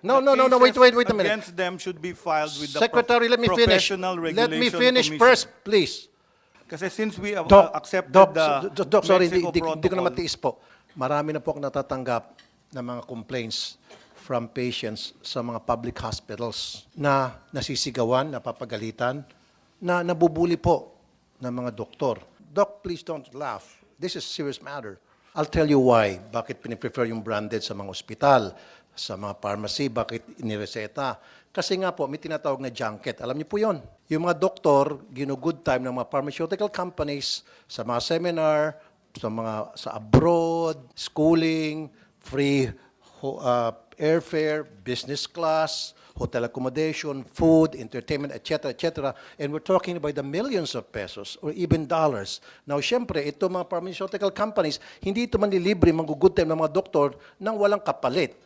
No, the wait cases a minute. against them should be filed with the Secretary, let me finish. Professional Let me Regulation finish Commission. first, please. Kasi since we have Doc, accepted Doc, the Doc, sorry, Mexico hindi ko na Protocol, matiis po. Marami na po akong natatanggap ng mga complaints from patients sa mga public hospitals na nasisigawan, napapagalitan, na nabubuli po ng mga doktor. Doc, please don't laugh. This is a serious matter. I'll tell you why. Bakit piniprefer yung branded sa mga ospital, sa mga pharmacy, bakit inireseta. Kasi nga po, may tinatawag na junket. Alam niyo po yon. Yung mga doktor, gino-good time ng mga pharmaceutical companies sa mga seminar, sa abroad, schooling, free airfare, business class, hotel accommodation, food, entertainment, etc., etc. And we're talking about the millions of pesos or even dollars. Now, syempre, ito mga pharmaceutical companies, hindi ito manlilibre, manggugood time ng mga doktor nang walang kapalit.